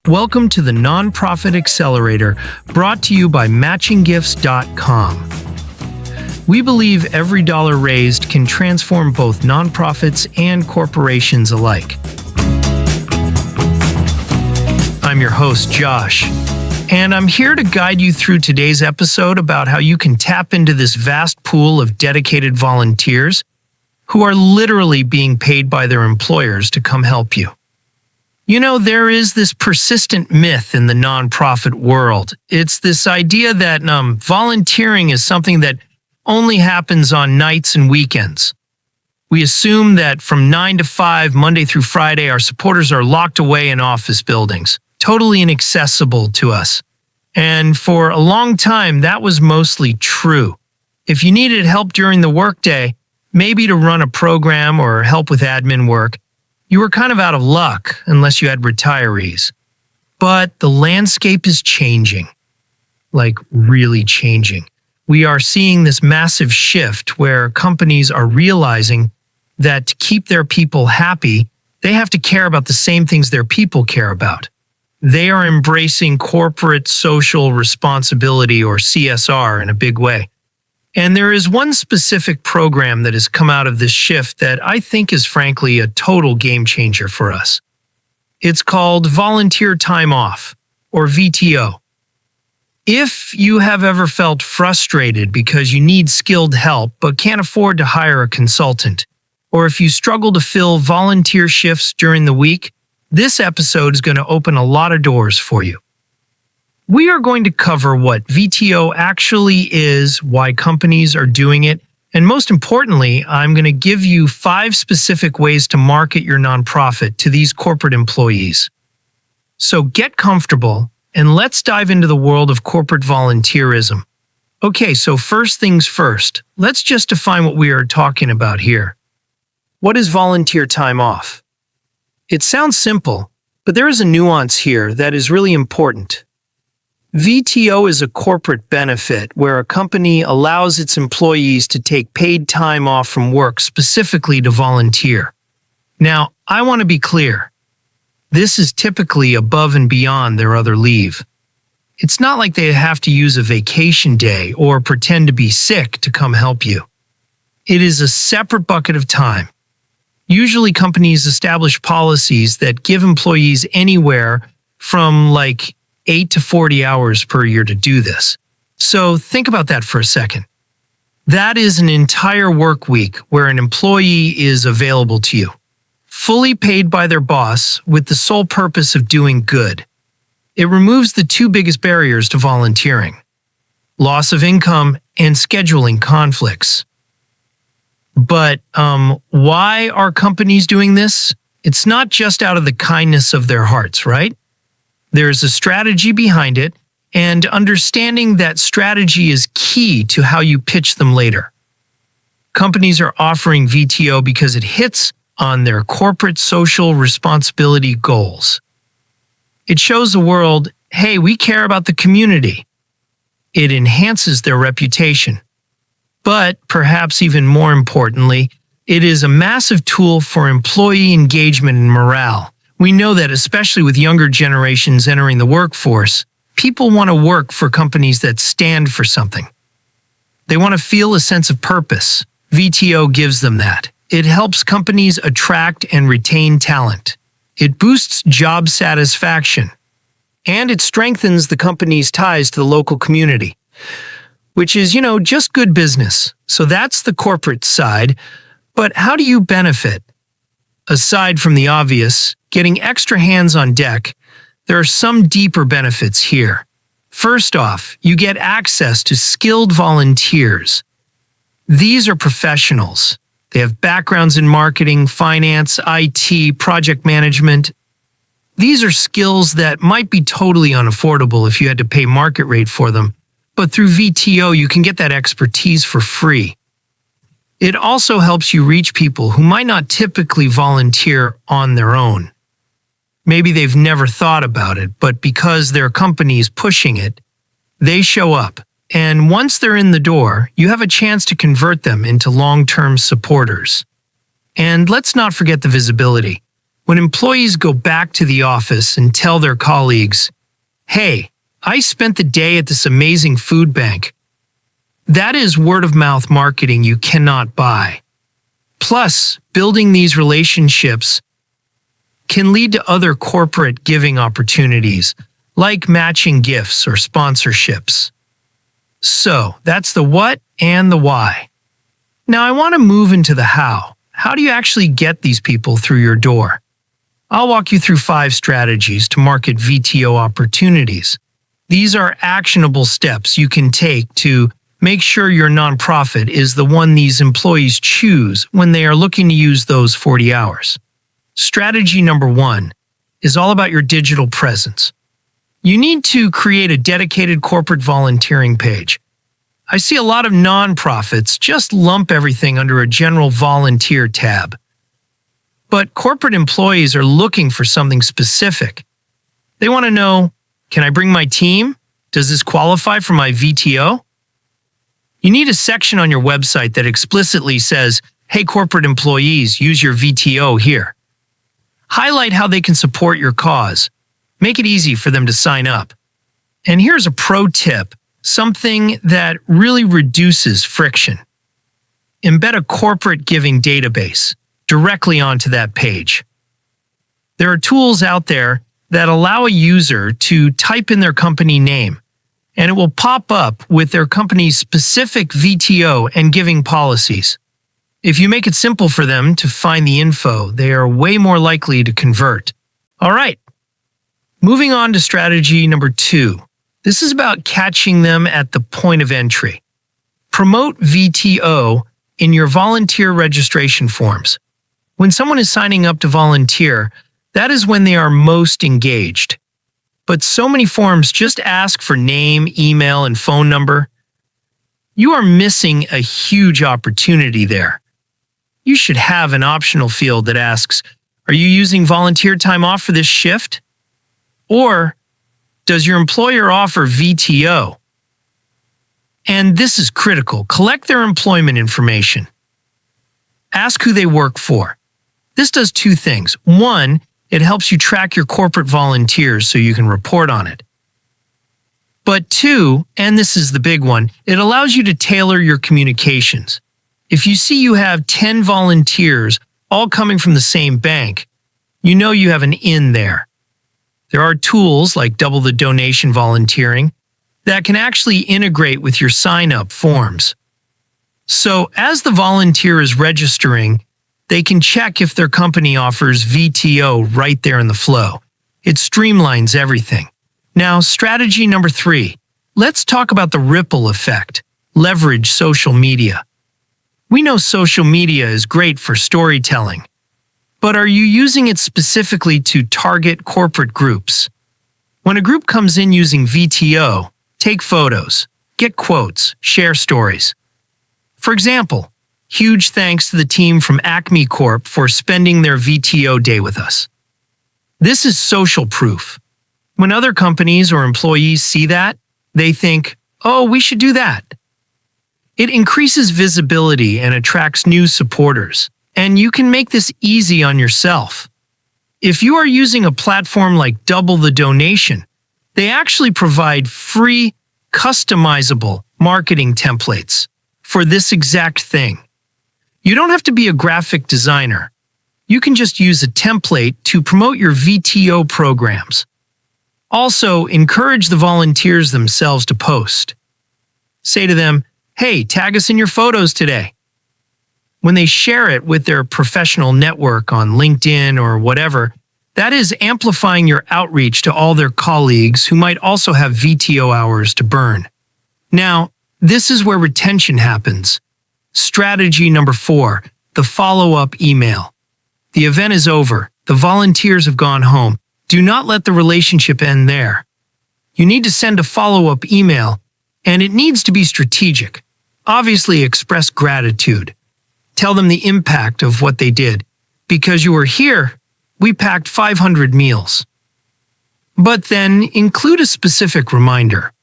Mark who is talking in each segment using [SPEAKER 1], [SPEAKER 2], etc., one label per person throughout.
[SPEAKER 1] Welcome to the Nonprofit Accelerator, brought to you by MatchingGifts.com. We believe every dollar raised can transform both nonprofits and corporations alike. I'm your host, Josh, and I'm here to guide you through today's episode about how you can tap into this vast pool of dedicated volunteers who are literally being paid by their employers to come help you. You know, there is this persistent myth in the nonprofit world. It's this idea that volunteering is something that only happens on nights and weekends. We assume that from 9 to 5, Monday through Friday, our supporters are locked away in office buildings, totally inaccessible to us. And for a long time, that was mostly true. If you needed help during the workday, maybe to run a program or help with admin work, you were kind of out of luck unless you had retirees. But the landscape is changing, like really changing. We are seeing this massive shift where companies are realizing that to keep their people happy, they have to care about the same things their people care about. They are embracing corporate social responsibility, or CSR, in a big way. And there is one specific program that has come out of this shift that I think is frankly a total game changer for us. It's called Volunteer Time Off, or VTO. If you have ever felt frustrated because you need skilled help but can't afford to hire a consultant, or if you struggle to fill volunteer shifts during the week, this episode is going to open a lot of doors for you. We are going to cover what VTO actually is, why companies are doing it, and most importantly, I'm going to give you 5 specific ways to market your nonprofit to these corporate employees. So get comfortable and let's dive into the world of corporate volunteerism. Okay, so first things first, let's just define what we are talking about here. What is volunteer time off? It sounds simple, but there is a nuance here that is really important. VTO is a corporate benefit where a company allows its employees to take paid time off from work specifically to volunteer. Now, I want to be clear. This is typically above and beyond their other leave. It's not like they have to use a vacation day or pretend to be sick to come help you. It is a separate bucket of time. Usually companies establish policies that give employees anywhere from 8 to 40 hours per year to do this. So think about that for a second. That is an entire work week where an employee is available to you, fully paid by their boss with the sole purpose of doing good. It removes the 2 biggest barriers to volunteering: loss of income and scheduling conflicts. But why are companies doing this? It's not just out of the kindness of their hearts, right? There's a strategy behind it, and understanding that strategy is key to how you pitch them later. Companies are offering VTO because it hits on their corporate social responsibility goals. It shows the world, hey, we care about the community. It enhances their reputation. But perhaps even more importantly, it is a massive tool for employee engagement and morale. We know that especially with younger generations entering the workforce, people want to work for companies that stand for something. They want to feel a sense of purpose. VTO gives them that. It helps companies attract and retain talent. It boosts job satisfaction. And it strengthens the company's ties to the local community, which is, just good business. So that's the corporate side. But how do you benefit? Aside from the obvious, getting extra hands on deck, there are some deeper benefits here. First off, you get access to skilled volunteers. These are professionals. They have backgrounds in marketing, finance, IT, project management. These are skills that might be totally unaffordable if you had to pay market rate for them, but through VTO you can get that expertise for free. It also helps you reach people who might not typically volunteer on their own. Maybe they've never thought about it, but because their company is pushing it, they show up. And once they're in the door, you have a chance to convert them into long-term supporters. And let's not forget the visibility. When employees go back to the office and tell their colleagues, "Hey, I spent the day at this amazing food bank," that is word-of-mouth marketing you cannot buy. Plus, building these relationships can lead to other corporate giving opportunities, like matching gifts or sponsorships. So, that's the what and the why. Now, I want to move into the how. How do you actually get these people through your door? I'll walk you through 5 strategies to market VTO opportunities. These are actionable steps you can take to make sure your nonprofit is the one these employees choose when they are looking to use those 40 hours. Strategy number 1 is all about your digital presence. You need to create a dedicated corporate volunteering page. I see a lot of nonprofits just lump everything under a general volunteer tab. But corporate employees are looking for something specific. They want to know, can I bring my team? Does this qualify for my VTO? You need a section on your website that explicitly says, "Hey, corporate employees, use your VTO here." Highlight how they can support your cause. Make it easy for them to sign up. And here's a pro tip, something that really reduces friction. Embed a corporate giving database directly onto that page. There are tools out there that allow a user to type in their company name, and it will pop up with their company's specific VTO and giving policies. If you make it simple for them to find the info, they are way more likely to convert. All right, moving on to strategy number 2. This is about catching them at the point of entry. Promote VTO in your volunteer registration forms. When someone is signing up to volunteer, that is when they are most engaged. But so many forms just ask for name, email, and phone number. You are missing a huge opportunity there. You should have an optional field that asks, "Are you using volunteer time off for this shift?" Or, "Does your employer offer VTO?" And this is critical. Collect their employment information. Ask who they work for. This does 2 things. 1, it helps you track your corporate volunteers so you can report on it. But 2, and this is the big one, it allows you to tailor your communications. If you see you have 10 volunteers all coming from the same bank, you know you have an in there. There are tools like double the donation volunteering that can actually integrate with your sign-up forms. So as the volunteer is registering, they can check if their company offers VTO right there in the flow. It streamlines everything. Now, strategy number 3. Let's talk about the ripple effect. Leverage social media. We know social media is great for storytelling, but are you using it specifically to target corporate groups? When a group comes in using VTO, take photos, get quotes, share stories. For example, huge thanks to the team from Acme Corp for spending their VTO day with us. This is social proof. When other companies or employees see that, they think, "Oh, we should do that." It increases visibility and attracts new supporters, and you can make this easy on yourself. If you are using a platform like Double the Donation, they actually provide free, customizable marketing templates for this exact thing. You don't have to be a graphic designer. You can just use a template to promote your VTO programs. Also, encourage the volunteers themselves to post. Say to them, "Hey, tag us in your photos today." When they share it with their professional network on LinkedIn or whatever, that is amplifying your outreach to all their colleagues who might also have VTO hours to burn. Now, this is where retention happens. Strategy number 4, the follow-up email. The event is over. The volunteers have gone home. Do not let the relationship end there. You need to send a follow-up email, and it needs to be strategic. Obviously, express gratitude. Tell them the impact of what they did. Because you were here, we packed 500 meals. But then include a specific reminder.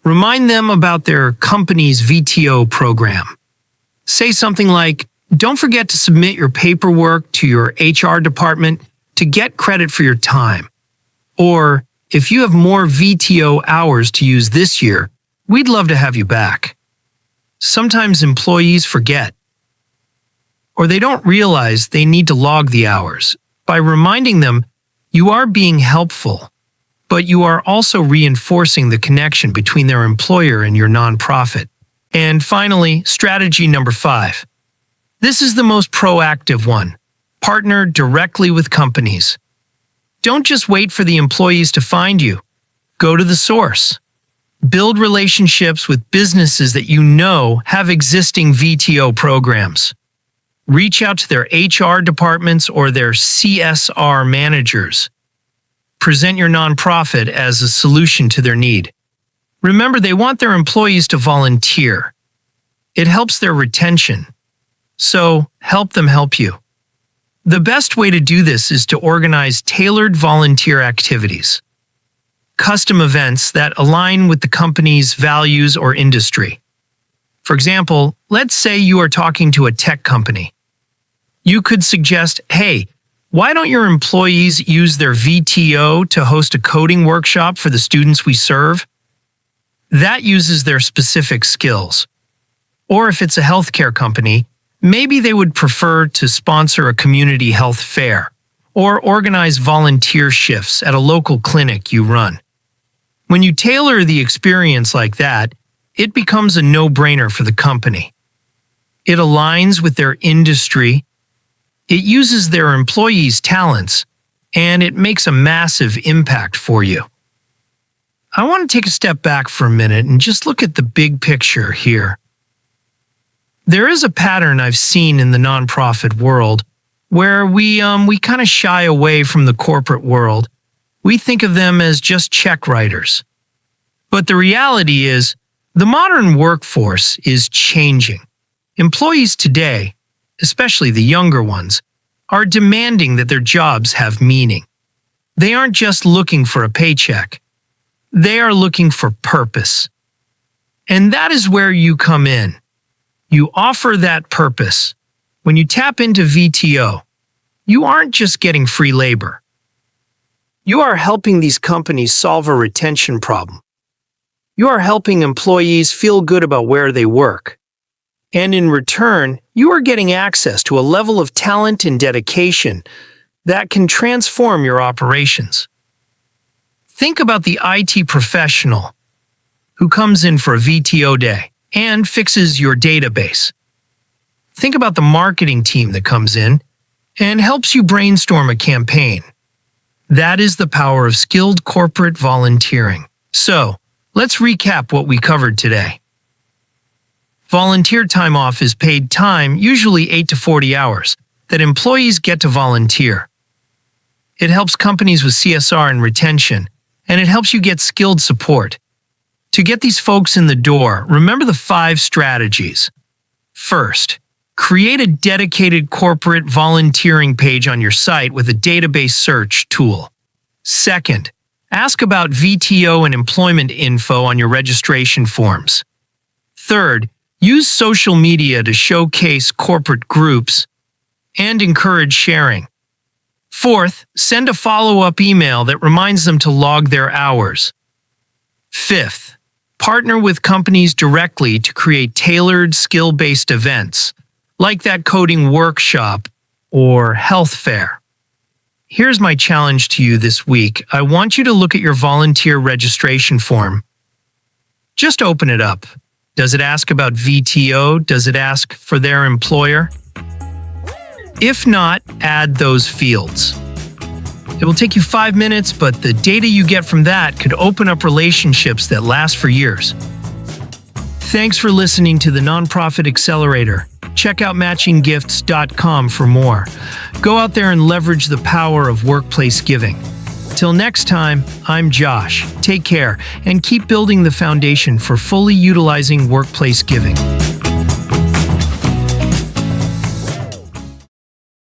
[SPEAKER 1] Remind them about their company's VTO program. Say something like, "Don't forget to submit your paperwork to your HR department to get credit for your time. Or, if you have more VTO hours to use this year, we'd love to have you back. Sometimes employees forget, or they don't realize they need to log the hours. By reminding them, you are being helpful, but you are also reinforcing the connection between their employer and your nonprofit. And finally, strategy number 5. This is the most proactive one. Partner directly with companies. Don't just wait for the employees to find you. Go to the source. Build relationships with businesses that you know have existing VTO programs. Reach out to their HR departments or their CSR managers. Present your nonprofit as a solution to their need. Remember, they want their employees to volunteer. It helps their retention. So, help them help you. The best way to do this is to organize tailored volunteer activities. Custom events that align with the company's values or industry. For example, let's say you are talking to a tech company. You could suggest, hey, why don't your employees use their VTO to host a coding workshop for the students we serve? That uses their specific skills. Or if it's a healthcare company, maybe they would prefer to sponsor a community health fair or organize volunteer shifts at a local clinic you run. When you tailor the experience like that, it becomes a no-brainer for the company. It aligns with their industry, it uses their employees' talents, and it makes a massive impact for you. I want to take a step back for a minute and just look at the big picture here. There is a pattern I've seen in the nonprofit world where we kind of shy away from the corporate world. We think of them as just check writers. But the reality is, the modern workforce is changing. Employees today, especially the younger ones, are demanding that their jobs have meaning. They aren't just looking for a paycheck. They are looking for purpose. And that is where you come in. You offer that purpose. When you tap into VTO, you aren't just getting free labor. You are helping these companies solve a retention problem. You are helping employees feel good about where they work. And in return, you are getting access to a level of talent and dedication that can transform your operations. Think about the IT professional who comes in for a VTO day and fixes your database. Think about the marketing team that comes in and helps you brainstorm a campaign. That is the power of skilled corporate volunteering. So, let's recap what we covered today. Volunteer time off is paid time, usually 8 to 40 hours, that employees get to volunteer. It helps companies with CSR and retention, and it helps you get skilled support. To get these folks in the door, remember the 5 strategies. First, create a dedicated corporate volunteering page on your site with a database search tool. Second, ask about VTO and employment info on your registration forms. Third, use social media to showcase corporate groups and encourage sharing. Fourth, send a follow-up email that reminds them to log their hours. Fifth, partner with companies directly to create tailored skill-based events, like that coding workshop or health fair. Here's my challenge to you this week. I want you to look at your volunteer registration form. Just open it up. Does it ask about VTO? Does it ask for their employer? If not, add those fields. It will take you 5 minutes, but the data you get from that could open up relationships that last for years. Thanks for listening to the Nonprofit Accelerator. Check out matchinggifts.com for more. Go out there and leverage the power of workplace giving. Till next time, I'm Josh. Take care and keep building the foundation for fully utilizing workplace giving.